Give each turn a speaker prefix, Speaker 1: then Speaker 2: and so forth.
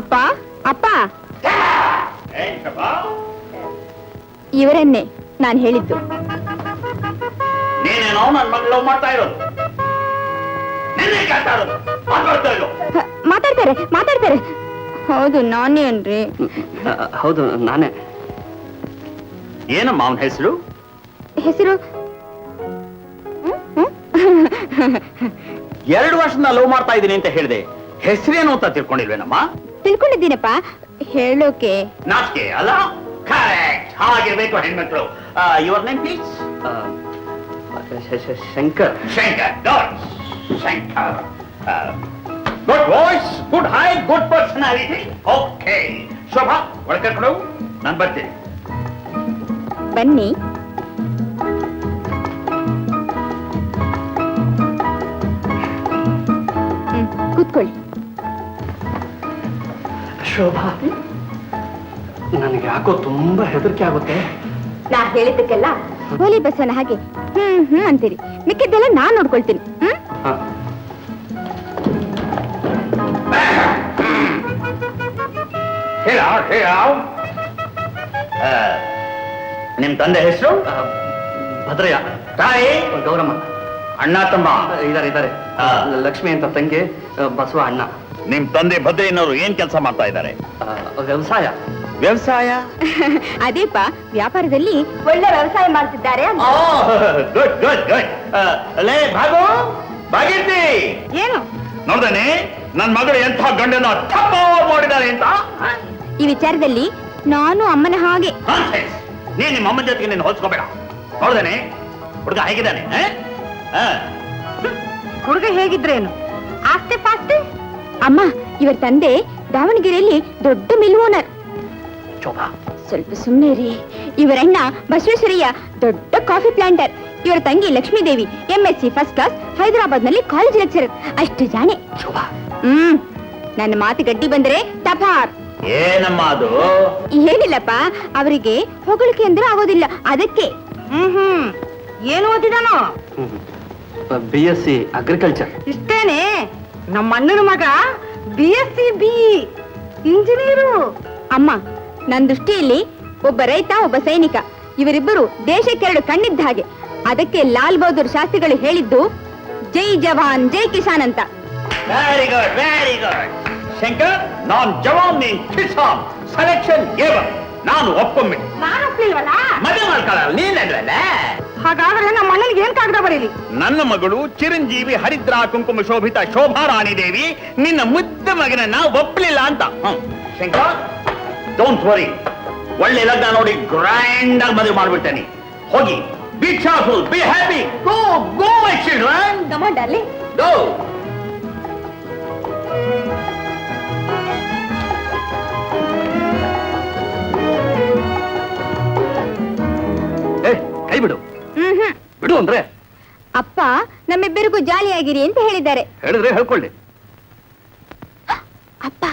Speaker 1: ಅಪ್ಪ ಅಪ್ಪ ಇವರನ್ನೇ ನಾನು ಹೇಳಿದ್ದು.
Speaker 2: ನೀನೇನೋ ನನ್ನ ಮಗಳು ಲವ್ ಮಾಡ್ತಾ ಇರೋದು.
Speaker 1: ಮಾತಾಡ್ತಾರೆ. ಹೌದು ನಾನೇ ಅನ್ರಿ.
Speaker 3: ಹೌದು ನಾನೇ.
Speaker 2: ಏನಮ್ಮ ಅವನ ಹೆಸರು?
Speaker 1: ಹೆಸರು
Speaker 2: 2 ವರ್ಷದಿಂದ ಲವ್ ಮಾಡ್ತಾ ಇದ್ದೀನಿ ಅಂತ ಹೇಳಿದೆ. ಹೆಸರೇನು ಅಂತ ತಿಳ್ಕೊಂಡಿಲ್ವೇನಮ್ಮ?
Speaker 1: ತಿಳ್ಕೊಂಡಿದ್ದೀನಪ್ಪ, ಹೇಳೋಕೆ
Speaker 2: ನಾಚಿಕೆ ಅಲ್ಲ? ಕರೆಕ್ಟ್, ಹಾಗಿರ್ಬೇಕು ಹೆಣ್ಮಕ್ಳು. Your name please?
Speaker 3: Shankar.
Speaker 2: Shankar. Good voice, good height, good personality. Okay Shobha, ಒಳಕರ್ಕೊಂಡು ನಾನು ಬರ್ತೀನಿ.
Speaker 1: ಬನ್ನಿ. ಕೂತ್ಕೊಳ್ಳಿ.
Speaker 3: ಶೋಭಾ, ನನಗೆ ಯಾಕೋ ತುಂಬಾ ಹೆದರಿಕೆ ಆಗುತ್ತೆ.
Speaker 1: ನಾ ಹೇಳಿದ್ದಕ್ಕೆಲ್ಲ ಹೋಲಿ ಬಸವನ ಹಾಗೆ ಅಂತೀರಿ. ಮಿಕ್ಕಿದ್ದೆಲ್ಲ ನಾನ್ ನೋಡ್ಕೊಳ್ತೀನಿ.
Speaker 2: ನಿಮ್ ತಂದೆ ಹೆಸರು?
Speaker 3: ಭದ್ರಯ್ಯ.
Speaker 2: ತಾಯಿ?
Speaker 3: ಗೌರಮ್ಮ.
Speaker 2: ಅಣ್ಣ ತಮ್ಮ?
Speaker 3: ಇದಾರೆ. ಲಕ್ಷ್ಮಿ ಅಂತ ತಂಗಿ, ಬಸವ ಅಣ್ಣ.
Speaker 2: ನಿಮ್ ತಂದೆ ಭದ್ರಯ್ಯನವರು ಏನ್ ಕೆಲಸ ಮಾಡ್ತಾ ಇದ್ದಾರೆ?
Speaker 3: ವ್ಯವಸಾಯ.
Speaker 2: ವ್ಯವಸಾಯ?
Speaker 1: ಅದೇಪ, ವ್ಯಾಪಾರದಲ್ಲಿ ಒಳ್ಳೆ ವ್ಯವಸಾಯ ಮಾಡ್ತಿದ್ದಾರೆ.
Speaker 2: Good good good. ಲೇ ಭಾಗು, ಭಾಗೀರ್ತಿ,
Speaker 1: ಏನು
Speaker 2: ನೋಡ್ದೇನೆ ನನ್ ಮಗಳು ಎಂಥ ಗಂಡನ ತಪ್ಪ ಮಾಡಿದ್ದಾರೆ ಅಂತ?
Speaker 1: ಈ ವಿಚಾರದಲ್ಲಿ ನಾನು ಅಮ್ಮನ ಹಾಗೆ.
Speaker 2: ನೀನ್ ನಿಮ್ಮ ಅಮ್ಮನ ಜೊತೆಗೆ ನೀನು ಹೋಲ್ಸ್ಕೋಬೇಡ. ನೋಡ್ದೇನೆ ಹುಡುಗ ಹೇಗಿದ್ದಾನೆ?
Speaker 1: ಹುಡುಗ ಹೇಗಿದ್ರೇನು, ಆಸ್ತೆ ಪಾಸ್ತೆ? ಅಮ್ಮ, ಇವರ ತಂದೆ ದಾವಣಗೆರೆಯಲ್ಲಿ ದೊಡ್ಡ ಮಿಲ್ ಓನರ್.
Speaker 2: ಶೋಭಾ,
Speaker 1: ಸ್ವಲ್ಪ ಸುಮ್ಮನೆ ರೀ. ಇವರಣ್ಣ ಬಸವೇಶ್ವರಯ್ಯ ದೊಡ್ಡ ಕಾಫಿ ಪ್ಲಾಂಟರ್. ಇವರ ತಂಗಿ Lakshmidevi MSc first class, Hyderabad ನಲ್ಲಿ ಕಾಲೇಜ್ ಲೆಕ್ಚರರ್. ಅಷ್ಟು ಜಾಣೆ.
Speaker 2: ಶೋಭಾ,
Speaker 1: ನನ್ನ ಮಾತು ಗಡ್ಡಿ ಬಂದ್ರೆ ತಪಾರ್.
Speaker 2: ಏನಮ್ಮ ಅದು?
Speaker 1: ಏನಿಲ್ಲಪ್ಪ, ಅವರಿಗೆ ಹೊಗಳಿಕೆ ಅಂದ್ರೆ ಆಗೋದಿಲ್ಲ, ಅದಕ್ಕೆ. ಏನು ಓದಿದಾನೋ?
Speaker 3: BSc agriculture.
Speaker 1: ಇಷ್ಟೇನೆ. ನಮ್ಮ ಅಣ್ಣನ ಮಗ BSc BE ಇಂಜಿನಿಯರು. ಅಮ್ಮ, ನನ್ನ ದೃಷ್ಟಿಯಲ್ಲಿ ಒಬ್ಬ ರೈತ, ಒಬ್ಬ ಸೈನಿಕ, ಇವರಿಬ್ಬರು ದೇಶಕ್ಕೆರಡು ಕಣ್ಣಿದ್ದ ಹಾಗೆ. ಅದಕ್ಕೆ ಲಾಲ್ ಬಹದ್ದೂರ್ ಶಾಸ್ತ್ರಿಗಳು ಹೇಳಿದ್ದು ಜೈ ಜವಾನ್ ಜೈ ಕಿಸಾನ್ ಅಂತ.
Speaker 2: Very good, very good. Shankar, ನಾನ್ ಜವಾನ್, ನೀನ್ ಕಿಸಾನ್. Selection A one. ನಾನು ಒಪ್ಪೊಮ್ಮಿನಿ.
Speaker 1: ನಾನು ಒಪ್ಲಿಲ್ವಲ್ಲ?
Speaker 2: ಮದುವೆ ಮಾಡ್ಕೊಳ್ಳಲ್ಲ ನೀನಲ್ಲ.
Speaker 1: ಹಾಗಾದ್ರೆ ನಮ್ಮ ಅಣ್ಣನಿಗೆ ಏನ್ ಕಾಗದ ಬರೀಲಿ?
Speaker 2: ನನ್ನ ಮಗಳು ಚಿರಂಜೀವಿ ಹರಿದ್ರಾ ಕುಂಕುಮ ಶೋಭಿತ ಶೋಭಾ ರಾಣಿ ದೇವಿ ನಿನ್ನ ಮುದ್ದ ಮಗನನ್ನ ಒಪ್ಪಲಿಲ್ಲ ಅಂತ. ಶಂಕರ್, ಡೋಂಟ್ ವರಿ, ಒಳ್ಳೆ ಲಗ್ನ ನೋಡಿ ಗ್ರ್ಯಾಂಡ್ ಆಗಿ ಮದುವೆ ಮಾಡ್ಬಿಡ್ತೇನೆ. ಹೋಗಿ, be careful, be happy, go go my children,
Speaker 1: come on darling,
Speaker 2: go.
Speaker 3: ಕೈ ಬಿಡು. ಬಿಡು ಅಂದ್ರೆ?
Speaker 1: ಅಪ್ಪ ನಮ್ಮಿಬ್ಬರಿಗೂ ಜಾಲಿಯಾಗಿರಿ ಅಂತ ಹೇಳಿದ್ದಾರೆ.
Speaker 3: ಹೇಳಿದ್ರೆ ಹೇಳ್ಕೊಳ್ಳಿ.
Speaker 1: ಅಪ್ಪ